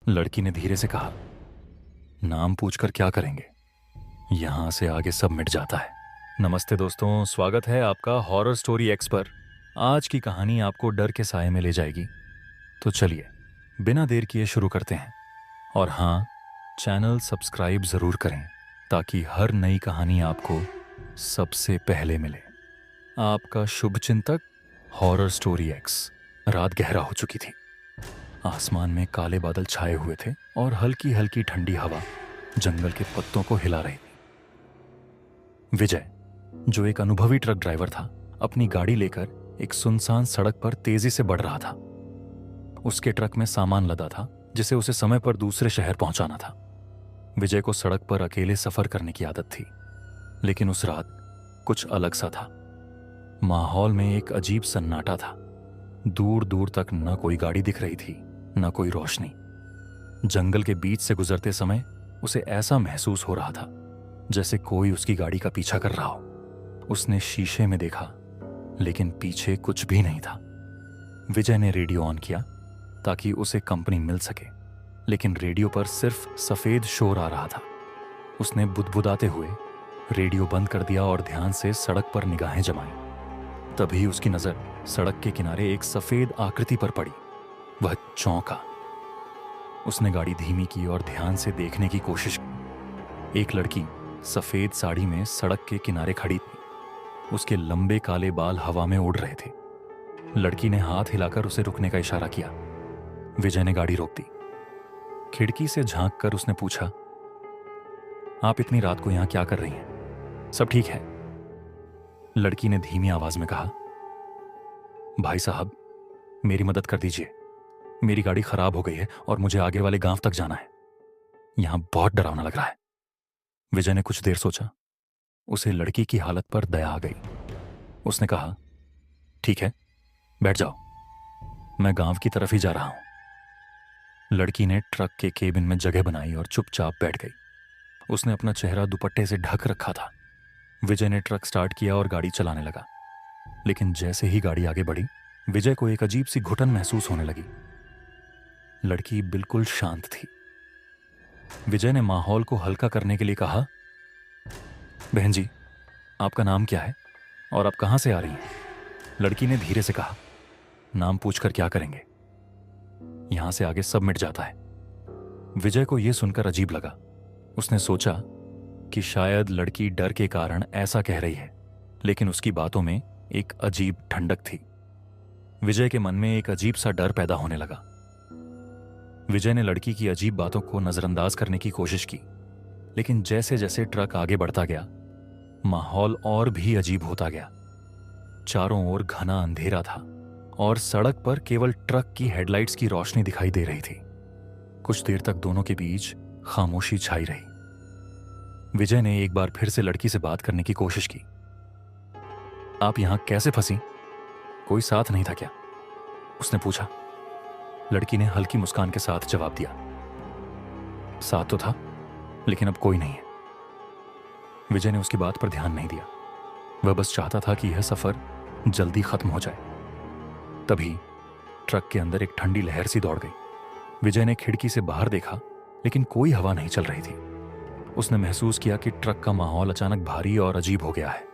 लड़की ने धीरे से कहा, नाम पूछकर क्या करेंगे, यहां से आगे सब मिट जाता है। नमस्ते दोस्तों, स्वागत है आपका हॉरर स्टोरी एक्स पर। आज की कहानी आपको डर के साए में ले जाएगी। तो चलिए बिना देर किए शुरू करते हैं। और हाँ, चैनल सब्सक्राइब ज़रूर करें ताकि हर नई कहानी आपको सबसे पहले मिले। आपका शुभ चिंतक, हॉरर स्टोरी एक्स। रात गहरा हो चुकी थी। आसमान में काले बादल छाए हुए थे और हल्की हल्की ठंडी हवा जंगल के पत्तों को हिला रही थी। विजय, जो एक अनुभवी ट्रक ड्राइवर था, अपनी गाड़ी लेकर एक सुनसान सड़क पर तेजी से बढ़ रहा था। उसके ट्रक में सामान लदा था जिसे उसे समय पर दूसरे शहर पहुंचाना था। विजय को सड़क पर अकेले सफर करने की आदत थी, लेकिन उस रात कुछ अलग सा था। माहौल में एक अजीब सन्नाटा था। दूर दूर तक न कोई गाड़ी दिख रही थी, न कोई रोशनी। जंगल के बीच से गुजरते समय उसे ऐसा महसूस हो रहा था जैसे कोई उसकी गाड़ी का पीछा कर रहा हो। उसने शीशे में देखा, लेकिन पीछे कुछ भी नहीं था। विजय ने रेडियो ऑन किया ताकि उसे कंपनी मिल सके, लेकिन रेडियो पर सिर्फ सफेद शोर आ रहा था। उसने बुदबुदाते हुए रेडियो बंद कर दिया और ध्यान से सड़क पर निगाहें जमाई। तभी उसकी नजर सड़क के किनारे एक सफेद आकृति पर पड़ी। वह चौंका। उसने गाड़ी धीमी की और ध्यान से देखने की कोशिश की। एक लड़की सफेद साड़ी में सड़क के किनारे खड़ी थी। उसके लंबे काले बाल हवा में उड़ रहे थे। लड़की ने हाथ हिलाकर उसे रुकने का इशारा किया। विजय ने गाड़ी रोक दी। खिड़की से झांक कर उसने पूछा, आप इतनी रात को यहां क्या कर रही हैं? सब ठीक है? लड़की ने धीमी आवाज में कहा, भाई साहब, मेरी मदद कर दीजिए। मेरी गाड़ी खराब हो गई है और मुझे आगे वाले गांव तक जाना है। यहां बहुत डरावना लग रहा है। विजय ने कुछ देर सोचा। उसे लड़की की हालत पर दया आ गई। उसने कहा, ठीक है, बैठ जाओ, मैं गांव की तरफ ही जा रहा हूं। लड़की ने ट्रक के केबिन में जगह बनाई और चुपचाप बैठ गई। उसने अपना चेहरा दुपट्टे से ढक रखा था। विजय ने ट्रक स्टार्ट किया और गाड़ी चलाने लगा, लेकिन जैसे ही गाड़ी आगे बढ़ी, विजय को एक अजीब सी घुटन महसूस होने लगी। लड़की बिल्कुल शांत थी। विजय ने माहौल को हल्का करने के लिए कहा, बहन जी, आपका नाम क्या है और आप कहां से आ रही हैं? लड़की ने धीरे से कहा, नाम पूछकर क्या करेंगे, यहां से आगे सब मिट जाता है। विजय को यह सुनकर अजीब लगा। उसने सोचा कि शायद लड़की डर के कारण ऐसा कह रही है, लेकिन उसकी बातों में एक अजीब ठंडक थी। विजय के मन में एक अजीब सा डर पैदा होने लगा। विजय ने लड़की की अजीब बातों को नजरअंदाज करने की कोशिश की, लेकिन जैसे जैसे ट्रक आगे बढ़ता गया, माहौल और भी अजीब होता गया। चारों ओर घना अंधेरा था और सड़क पर केवल ट्रक की हेडलाइट्स की रोशनी दिखाई दे रही थी। कुछ देर तक दोनों के बीच खामोशी छाई रही। विजय ने एक बार फिर से लड़की से बात करने की कोशिश की। आप यहां कैसे फंसी? कोई साथ नहीं था क्या? उसने पूछा। लड़की ने हल्की मुस्कान के साथ जवाब दिया, साथ तो था, लेकिन अब कोई नहीं है। विजय ने उसकी बात पर ध्यान नहीं दिया। वह बस चाहता था कि यह सफर जल्दी खत्म हो जाए। तभी ट्रक के अंदर एक ठंडी लहर सी दौड़ गई। विजय ने खिड़की से बाहर देखा, लेकिन कोई हवा नहीं चल रही थी। उसने महसूस किया कि ट्रक का माहौल अचानक भारी और अजीब हो गया है।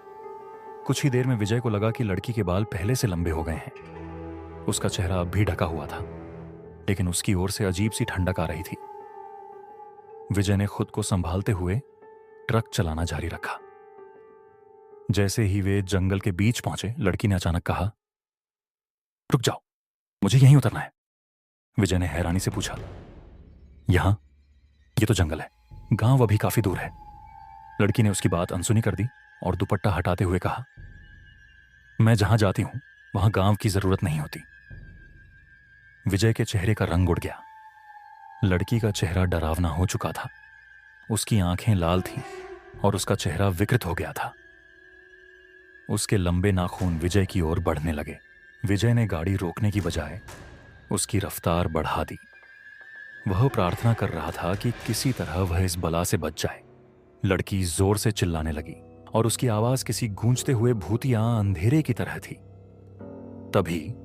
कुछ ही देर में विजय को लगा कि लड़की के बाल पहले से लंबे हो गए हैं। उसका चेहरा अब भी ढका हुआ था, लेकिन उसकी ओर से अजीब सी ठंडक आ रही थी। विजय ने खुद को संभालते हुए ट्रक चलाना जारी रखा। जैसे ही वे जंगल के बीच पहुंचे, लड़की ने अचानक कहा, रुक जाओ, मुझे यहीं उतरना है। विजय ने हैरानी से पूछा, यहां? ये तो जंगल है, गांव अभी काफी दूर है। लड़की ने उसकी बात अनसुनी कर दी और दुपट्टा हटाते हुए कहा, मैं जहां जाती हूं वहां गांव की जरूरत नहीं होती। विजय के चेहरे का रंग उड़ गया। लड़की का चेहरा डरावना हो चुका था। उसकी आंखें लाल थीं और उसका चेहरा विकृत हो गया था। उसके लंबे नाखून विजय की ओर बढ़ने लगे। विजय ने गाड़ी रोकने की बजाय उसकी रफ्तार बढ़ा दी। वह प्रार्थना कर रहा था कि किसी तरह वह इस बला से बच जाए। लड़की जोर से चिल्लाने लगी और उसकी आवाज किसी गूंजते हुए भूतिया अंधेरे की तरह थी। तभी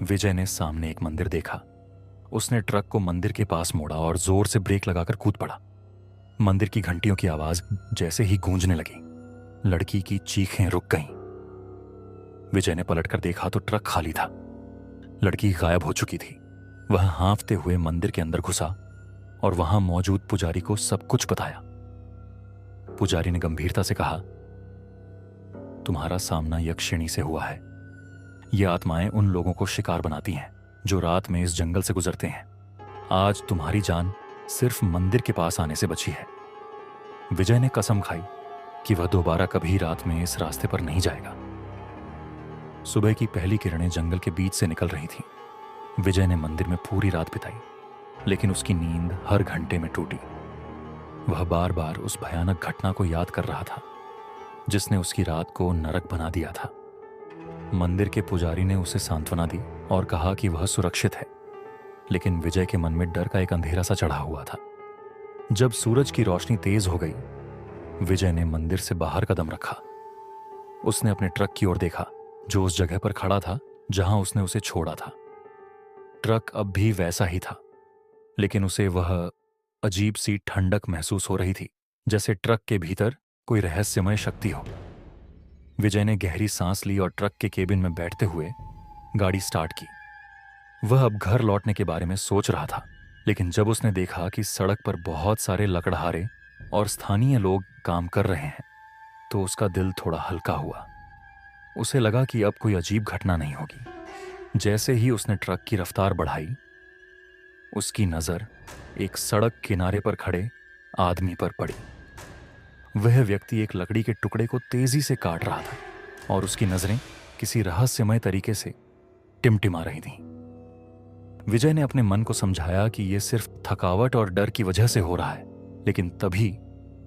विजय ने सामने एक मंदिर देखा उसने ट्रक को मंदिर के पास मोड़ा और जोर से ब्रेक लगाकर कूद पड़ा। मंदिर की घंटियों की आवाज जैसे ही गूंजने लगी, लड़की की चीखें रुक गईं। विजय ने पलटकर देखा तो ट्रक खाली था। लड़की गायब हो चुकी थी। वह हाँफते हुए मंदिर के अंदर घुसा और वहां मौजूद पुजारी को सब कुछ बताया। पुजारी ने गंभीरता से कहा, तुम्हारा सामना यक्षिणी से हुआ है। ये आत्माएं उन लोगों को शिकार बनाती हैं जो रात में इस जंगल से गुजरते हैं। आज तुम्हारी जान सिर्फ मंदिर के पास आने से बची है। विजय ने कसम खाई कि वह दोबारा कभी रात में इस रास्ते पर नहीं जाएगा। सुबह की पहली किरणें जंगल के बीच से निकल रही थीं। विजय ने मंदिर में पूरी रात बिताई, लेकिन उसकी नींद हर घंटे में टूटी। वह बार बार उस भयानक घटना को याद कर रहा था जिसने उसकी रात को नरक बना दिया था। मंदिर के पुजारी ने उसे सांत्वना दी और कहा कि वह सुरक्षित है, लेकिन विजय के मन में डर का एक अंधेरा सा चढ़ा हुआ था। जब सूरज की रोशनी तेज हो गई, विजय ने मंदिर से बाहर कदम रखा। उसने अपने ट्रक की ओर देखा जो उस जगह पर खड़ा था जहां उसने उसे छोड़ा था। ट्रक अब भी वैसा ही था, लेकिन उसे वह अजीब सी ठंडक महसूस हो रही थी, जैसे ट्रक के भीतर कोई रहस्यमय शक्ति हो। विजय ने गहरी सांस ली और ट्रक के केबिन में बैठते हुए गाड़ी स्टार्ट की। वह अब घर लौटने के बारे में सोच रहा था, लेकिन जब उसने देखा कि सड़क पर बहुत सारे लकड़हारे और स्थानीय लोग काम कर रहे हैं, तो उसका दिल थोड़ा हल्का हुआ। उसे लगा कि अब कोई अजीब घटना नहीं होगी। जैसे ही उसने ट्रक की रफ्तार बढ़ाई, उसकी नजर एक सड़क किनारे पर खड़े आदमी पर पड़ी। वह व्यक्ति एक लकड़ी के टुकड़े को तेजी से काट रहा था और उसकी नजरें किसी रहस्यमय तरीके से टिमटिमा रही थीं। विजय ने अपने मन को समझाया कि यह सिर्फ थकावट और डर की वजह से हो रहा है, लेकिन तभी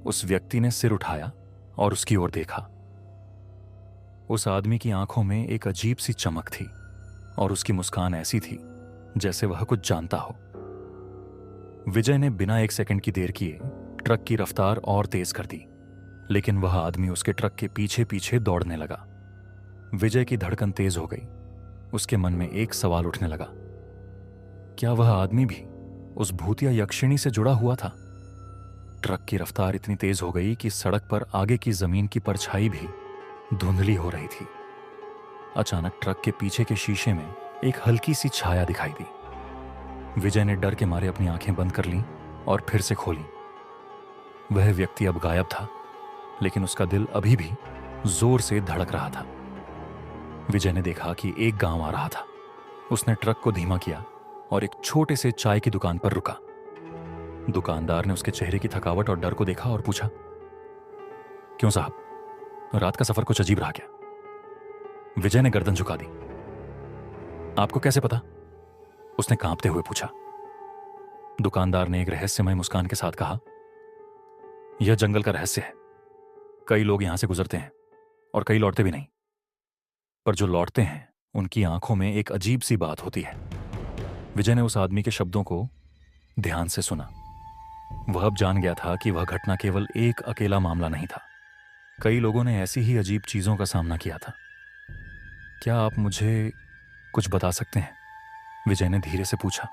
उस व्यक्ति ने सिर उठाया और उसकी ओर देखा। उस आदमी की आंखों में एक अजीब सी चमक थी और उसकी मुस्कान ऐसी थी जैसे वह कुछ जानता हो। विजय ने बिना एक सेकंड की देर किए ट्रक की रफ्तार और तेज कर दी, लेकिन वह आदमी उसके ट्रक के पीछे पीछे दौड़ने लगा। विजय की धड़कन तेज हो गई। उसके मन में एक सवाल उठने लगा, क्या वह आदमी भी उस भूतिया यक्षिणी से जुड़ा हुआ था? ट्रक की रफ्तार इतनी तेज हो गई कि सड़क पर आगे की जमीन की परछाई भी धुंधली हो रही थी। अचानक ट्रक के पीछे के शीशे में एक हल्की सी छाया दिखाई दी। विजय ने डर के मारे अपनी आंखें बंद कर लीं और फिर से खोली। वह व्यक्ति अब गायब था, लेकिन उसका दिल अभी भी जोर से धड़क रहा था। विजय ने देखा कि एक गांव आ रहा था। उसने ट्रक को धीमा किया और एक छोटे से चाय की दुकान पर रुका। दुकानदार ने उसके चेहरे की थकावट और डर को देखा और पूछा, क्यों साहब, रात का सफर कुछ अजीब रहा क्या? विजय ने गर्दन झुका दी। आपको कैसे पता? उसने कांपते हुए पूछा। दुकानदार ने एक रहस्यमय मुस्कान के साथ कहा, यह जंगल का रहस्य है। कई लोग यहां से गुजरते हैं और कई लौटते भी नहीं, पर जो लौटते हैं उनकी आंखों में एक अजीब सी बात होती है। विजय ने उस आदमी के शब्दों को ध्यान से सुना। वह अब जान गया था कि वह घटना केवल एक अकेला मामला नहीं था। कई लोगों ने ऐसी ही अजीब चीजों का सामना किया था। क्या आप मुझे कुछ बता सकते हैं? विजय ने धीरे से पूछा।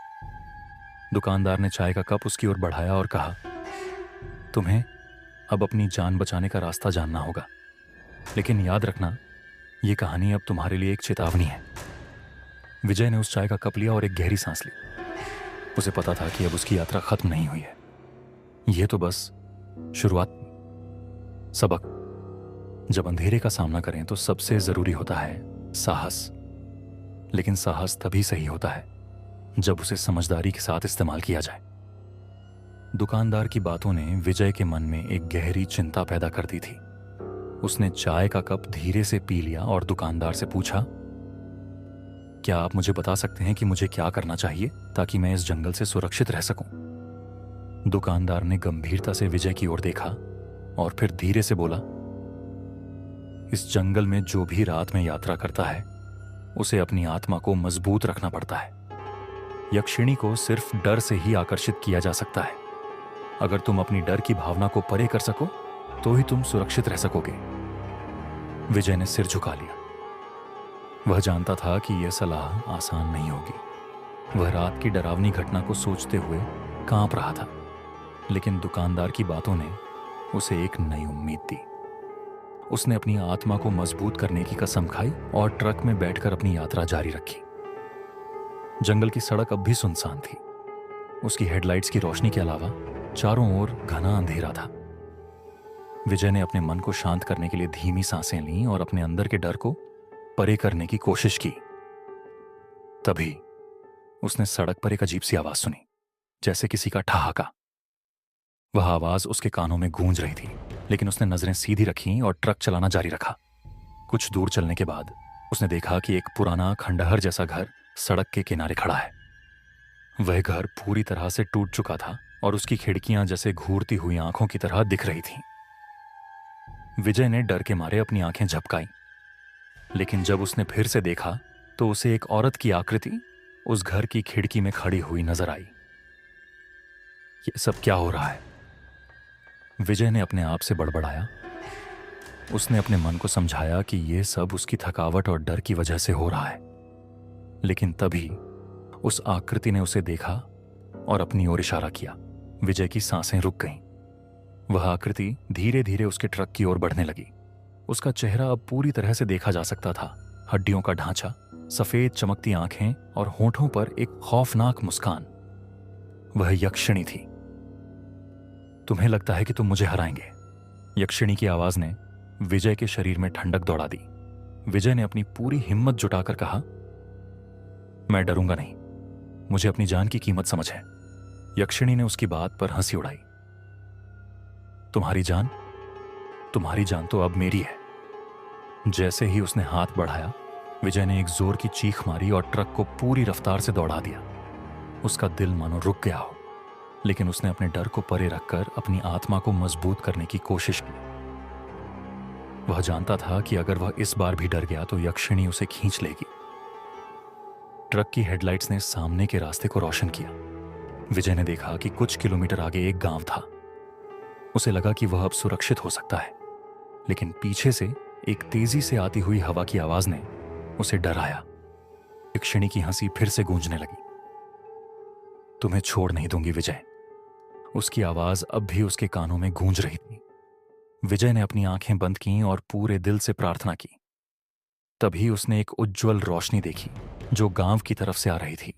दुकानदार ने चाय का कप उसकी ओर बढ़ाया और कहा, तुम्हें अब अपनी जान बचाने का रास्ता जानना होगा, लेकिन याद रखना, यह कहानी अब तुम्हारे लिए एक चेतावनी है। विजय ने उस चाय का कप लिया और एक गहरी सांस ली। उसे पता था कि अब उसकी यात्रा खत्म नहीं हुई है। यह तो बस शुरुआत। सबक, जब अंधेरे का सामना करें तो सबसे जरूरी होता है साहस, लेकिन साहस तभी सही होता है जब उसे समझदारी के साथ इस्तेमाल किया जाए। दुकानदार की बातों ने विजय के मन में एक गहरी चिंता पैदा कर दी थी। उसने चाय का कप धीरे से पी लिया और दुकानदार से पूछा, क्या आप मुझे बता सकते हैं कि मुझे क्या करना चाहिए ताकि मैं इस जंगल से सुरक्षित रह सकूं? दुकानदार ने गंभीरता से विजय की ओर देखा और फिर धीरे से बोला, इस जंगल में जो भी रात में यात्रा करता है उसे अपनी आत्मा को मजबूत रखना पड़ता है। यक्षिणी को सिर्फ डर से ही आकर्षित किया जा सकता है। अगर तुम अपनी डर की भावना को परे कर सको तो ही तुम सुरक्षित रह सकोगे। विजय ने सिर झुका लिया। वह जानता था कि यह सलाह आसान नहीं होगी, वह रात की डरावनी घटना को सोचते हुए कांप रहा था, लेकिन दुकानदार की बातों ने उसे एक नई उम्मीद दी। उसने अपनी आत्मा को मजबूत करने की कसम खाई और ट्रक में बैठकर अपनी यात्रा जारी रखी। जंगल की सड़क अब भी सुनसान थी। उसकी हेडलाइट्स की रोशनी के अलावा चारों ओर घना अंधेरा था। विजय ने अपने मन को शांत करने के लिए धीमी सांसें लीं और अपने अंदर के डर को परे करने की कोशिश की। तभी उसने सड़क पर एक अजीब सी आवाज सुनी, जैसे किसी का ठहाका। वह आवाज उसके कानों में गूंज रही थी, लेकिन उसने नजरें सीधी रखीं और ट्रक चलाना जारी रखा। कुछ दूर चलने के बाद उसने देखा कि एक पुराना खंडहर जैसा घर सड़क के किनारे खड़ा है। वह घर पूरी तरह से टूट चुका था और उसकी खिड़कियां जैसे घूरती हुई आंखों की तरह दिख रही थीं। विजय ने डर के मारे अपनी आंखें झपकाईं, लेकिन जब उसने फिर से देखा तो उसे एक औरत की आकृति उस घर की खिड़की में खड़ी हुई नजर आई। ये सब क्या हो रहा है? विजय ने अपने आप से बड़बड़ाया। उसने अपने मन को समझाया कि यह सब उसकी थकावट और डर की वजह से हो रहा है। लेकिन तभी उस आकृति ने उसे देखा और अपनी ओर इशारा किया। विजय की सांसें रुक गईं। वह आकृति धीरे धीरे उसके ट्रक की ओर बढ़ने लगी। उसका चेहरा अब पूरी तरह से देखा जा सकता था। हड्डियों का ढांचा, सफेद चमकती आंखें और होठों पर एक खौफनाक मुस्कान। वह यक्षिणी थी। तुम्हें लगता है कि तुम मुझे हराएंगे? यक्षिणी की आवाज ने विजय के शरीर में ठंडक दौड़ा दी। विजय ने अपनी पूरी हिम्मत जुटाकर कहा, मैं डरूंगा नहीं, मुझे अपनी जान की कीमत समझ है। यक्षिणी ने उसकी बात पर हंसी उड़ाई। तुम्हारी जान तो अब मेरी है। जैसे ही उसने हाथ बढ़ाया, विजय ने एक जोर की चीख मारी और ट्रक को पूरी रफ्तार से दौड़ा दिया। उसका दिल मानो रुक गया हो, लेकिन उसने अपने डर को परे रखकर अपनी आत्मा को मजबूत करने की कोशिश की। वह जानता था कि अगर वह इस बार भी डर गया तो यक्षिणी उसे खींच लेगी। ट्रक की हेडलाइट्स ने सामने के रास्ते को रोशन किया। विजय ने देखा कि कुछ किलोमीटर आगे एक गांव था। उसे लगा कि वह अब सुरक्षित हो सकता है, लेकिन पीछे से एक तेजी से आती हुई हवा की आवाज ने उसे डराया। यक्षिणी की हंसी फिर से गूंजने लगी। तुम्हें छोड़ नहीं दूंगी विजय। उसकी आवाज अब भी उसके कानों में गूंज रही थी। विजय ने अपनी आंखें बंद कीं और पूरे दिल से प्रार्थना की। तभी उसने एक उज्जवल रोशनी देखी जो गांव की तरफ से आ रही थी।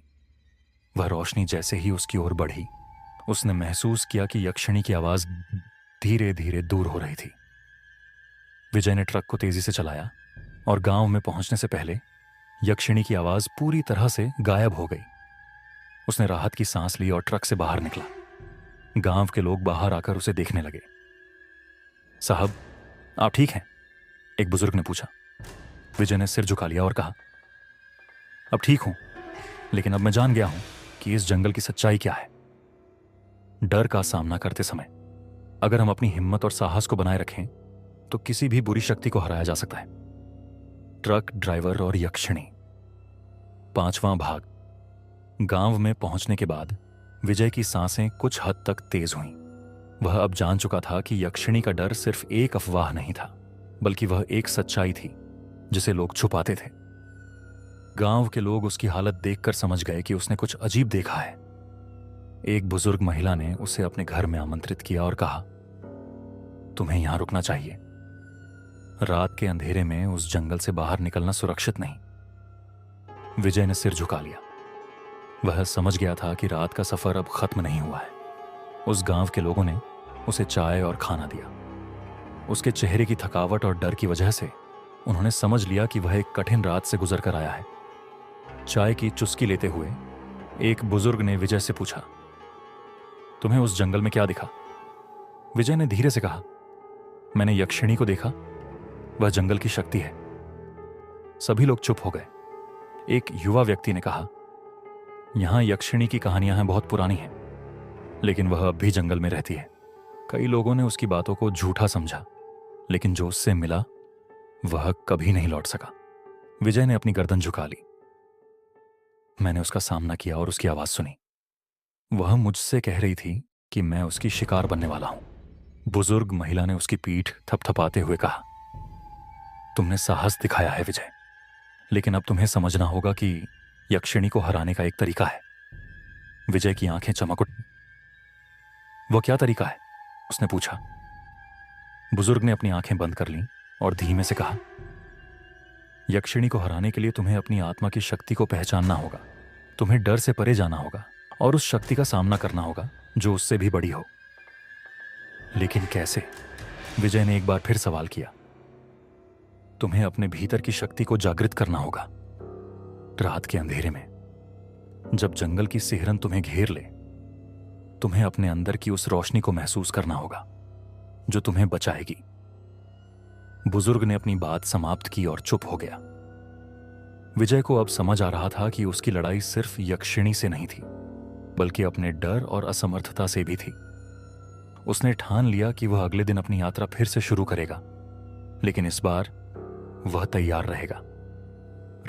वह रोशनी जैसे ही उसकी ओर बढ़ी, उसने महसूस किया कि यक्षिणी की आवाज धीरे धीरे दूर हो रही थी। विजय ने ट्रक को तेजी से चलाया और गांव में पहुंचने से पहले यक्षिणी की आवाज पूरी तरह से गायब हो गई। उसने राहत की सांस ली और ट्रक से बाहर निकला। गांव के लोग बाहर आकर उसे देखने लगे। साहब, आप ठीक हैं? एक बुजुर्ग ने पूछा। विजय ने सिर झुका लिया और कहा, अब ठीक हूं, लेकिन अब मैं जान गया हूं कि इस जंगल की सच्चाई क्या है। डर का सामना करते समय अगर हम अपनी हिम्मत और साहस को बनाए रखें तो किसी भी बुरी शक्ति को हराया जा सकता है। ट्रक ड्राइवर और यक्षिणी, 5वां भाग। गांव में पहुंचने के बाद विजय की सांसें कुछ हद तक तेज हुईं। वह अब जान चुका था कि यक्षिणी का डर सिर्फ एक अफवाह नहीं था, बल्कि वह एक सच्चाई थी जिसे लोग छुपाते थे। गांव के लोग उसकी हालत देखकर समझ गए कि उसने कुछ अजीब देखा है। एक बुजुर्ग महिला ने उसे अपने घर में आमंत्रित किया और कहा, तुम्हें यहां रुकना चाहिए। रात के अंधेरे में उस जंगल से बाहर निकलना सुरक्षित नहीं। विजय ने सिर झुका लिया। वह समझ गया था कि रात का सफर अब खत्म नहीं हुआ है। उस गांव के लोगों ने उसे चाय और खाना दिया। उसके चेहरे की थकावट और डर की वजह से उन्होंने समझ लिया कि वह एक कठिन रात से गुजर कर आया है। चाय की चुस्की लेते हुए एक बुजुर्ग ने विजय से पूछा, तुम्हें उस जंगल में क्या दिखा? विजय ने धीरे से कहा, मैंने यक्षिणी को देखा। वह जंगल की शक्ति है। सभी लोग चुप हो गए। एक युवा व्यक्ति ने कहा, यहां यक्षिणी की कहानियां हैं, बहुत पुरानी हैं, लेकिन वह अब भी जंगल में रहती है। कई लोगों ने उसकी बातों को झूठा समझा, लेकिन जो उससे मिला वह कभी नहीं लौट सका। विजय ने अपनी गर्दन झुका ली। मैंने उसका सामना किया और उसकी आवाज सुनी। वह मुझसे कह रही थी कि मैं उसकी शिकार बनने वाला हूं। बुजुर्ग महिला ने उसकी पीठ थपथपाते हुए कहा, तुमने साहस दिखाया है विजय, लेकिन अब तुम्हें समझना होगा कि यक्षिणी को हराने का एक तरीका है। विजय की आंखें चमक उठी। वो क्या तरीका है? उसने पूछा। बुजुर्ग ने अपनी आंखें बंद कर लीं और धीमे से कहा, यक्षिणी को हराने के लिए तुम्हें अपनी आत्मा की शक्ति को पहचानना होगा। तुम्हें डर से परे जाना होगा और उस शक्ति का सामना करना होगा जो उससे भी बड़ी हो। लेकिन कैसे? विजय ने एक बार फिर सवाल किया। तुम्हें अपने भीतर की शक्ति को जागृत करना होगा। रात के अंधेरे में, जब जंगल की सिहरन तुम्हें घेर ले, तुम्हें अपने अंदर की उस रोशनी को महसूस करना होगा जो तुम्हें बचाएगी। बुजुर्ग ने अपनी बात समाप्त की और चुप हो गया। विजय को अब समझ आ रहा था कि उसकी लड़ाई सिर्फ यक्षिणी से नहीं थी, बल्कि अपने डर और असमर्थता से भी थी। उसने ठान लिया कि वह अगले दिन अपनी यात्रा फिर से शुरू करेगा, लेकिन इस बार वह तैयार रहेगा।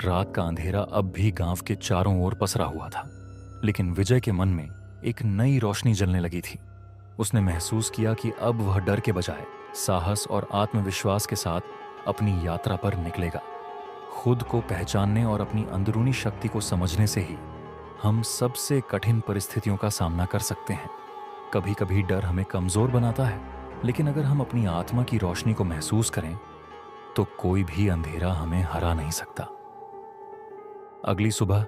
रात का अंधेरा अब भी गांव के चारों ओर पसरा हुआ था, लेकिन विजय के मन में एक नई रोशनी जलने लगी थी। उसने महसूस किया कि अब वह डर के बजाय साहस और आत्मविश्वास के साथ अपनी यात्रा पर निकलेगा। खुद को पहचानने और अपनी अंदरूनी शक्ति को समझने से ही हम सबसे कठिन परिस्थितियों का सामना कर सकते हैं। कभी कभी डर हमें कमजोर बनाता है, लेकिन अगर हम अपनी आत्मा की रोशनी को महसूस करें तो कोई भी अंधेरा हमें हरा नहीं सकता। अगली सुबह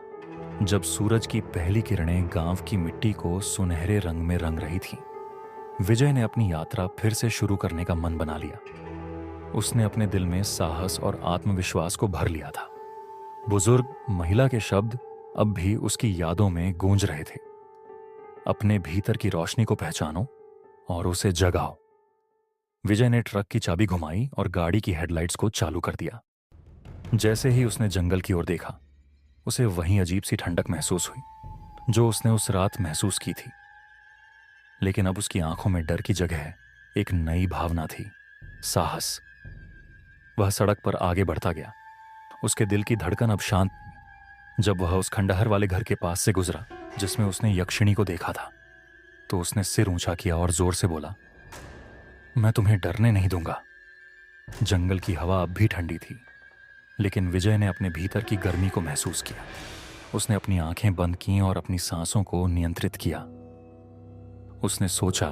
जब सूरज की पहली किरणें गांव की मिट्टी को सुनहरे रंग में रंग रही थीं, विजय ने अपनी यात्रा फिर से शुरू करने का मन बना लिया। उसने अपने दिल में साहस और आत्मविश्वास को भर लिया था। बुजुर्ग महिला के शब्द अब भी उसकी यादों में गूंज रहे थे। अपने भीतर की रोशनी को पहचानो और उसे जगाओ। विजय ने ट्रक की चाबी घुमाई और गाड़ी की हेडलाइट्स को चालू कर दिया। जैसे ही उसने जंगल की ओर देखा, उसे वहीं अजीब सी ठंडक महसूस हुई जो उसने उस रात महसूस की थी। लेकिन अब उसकी आंखों में डर की जगह एक नई भावना थी, साहस। वह सड़क पर आगे बढ़ता गया। उसके दिल की धड़कन अब शांत थी। जब वह उस खंडहर वाले घर के पास से गुजरा जिसमें उसने यक्षिणी को देखा था, तो उसने सिर ऊंचा किया और जोर से बोला, मैं तुम्हें डरने नहीं दूंगा। जंगल की हवा अब भी ठंडी थी, लेकिन विजय ने अपने भीतर की गर्मी को महसूस किया। उसने अपनी आंखें बंद की और अपनी सांसों को नियंत्रित किया। उसने सोचा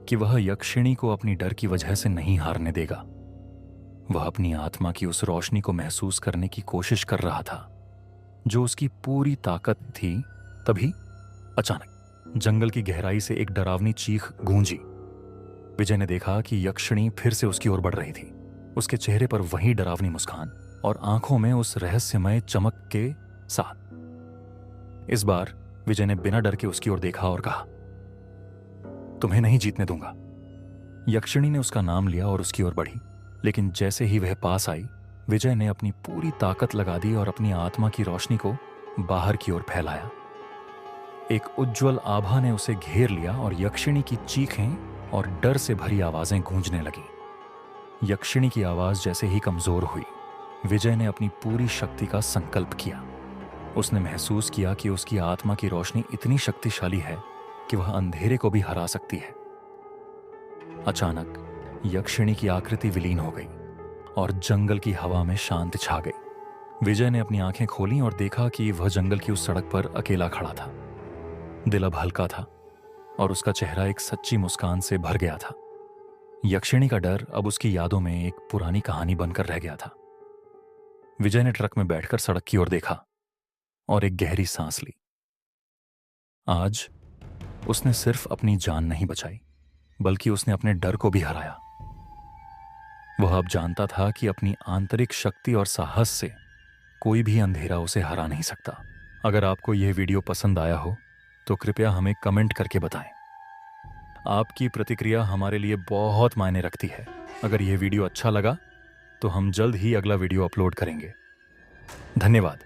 कि वह यक्षिणी को अपनी डर की वजह से नहीं हारने देगा। वह अपनी आत्मा की उस रोशनी को महसूस करने की कोशिश कर रहा था जो उसकी पूरी ताकत थी। तभी अचानक जंगल की गहराई से एक डरावनी चीख गूंजी। विजय ने देखा कि यक्षिणी फिर से उसकी ओर बढ़ रही थी। उसके चेहरे पर वही डरावनी मुस्कान और आंखों में उस रहस्यमय चमक के साथ। इस बार विजय ने बिना डर के उसकी ओर देखा और कहा, तुम्हें नहीं जीतने दूंगा। यक्षिणी ने उसका नाम लिया और उसकी ओर बढ़ी, लेकिन जैसे ही वह पास आई, विजय ने अपनी पूरी ताकत लगा दी और अपनी आत्मा की रोशनी को बाहर की ओर फैलाया। एक उज्जवल आभा ने उसे घेर लिया और यक्षिणी की चीखें और डर से भरी आवाजें गूंजने लगीं। यक्षिणी की आवाज जैसे ही कमजोर हुई, विजय ने अपनी पूरी शक्ति का संकल्प किया। उसने महसूस किया कि उसकी आत्मा की रोशनी इतनी शक्तिशाली है कि वह अंधेरे को भी हरा सकती है। अचानक यक्षिणी की आकृति विलीन हो गई और जंगल की हवा में शांति छा गई। विजय ने अपनी आंखें खोलीं और देखा कि वह जंगल की उस सड़क पर अकेला खड़ा था। दिल अब हल्का था और उसका चेहरा एक सच्ची मुस्कान से भर गया था। यक्षिणी का डर अब उसकी यादों में एक पुरानी कहानी बनकर रह गया था। विजय ने ट्रक में बैठकर सड़क की ओर देखा और एक गहरी सांस ली। आज उसने सिर्फ अपनी जान नहीं बचाई, बल्कि उसने अपने डर को भी हराया। वह अब जानता था कि अपनी आंतरिक शक्ति और साहस से कोई भी अंधेरा उसे हरा नहीं सकता। अगर आपको यह वीडियो पसंद आया हो तो कृपया हमें कमेंट करके बताएं। आपकी प्रतिक्रिया हमारे लिए बहुत मायने रखती है। अगर यह वीडियो अच्छा लगा तो हम जल्द ही अगला वीडियो अपलोड करेंगे। धन्यवाद।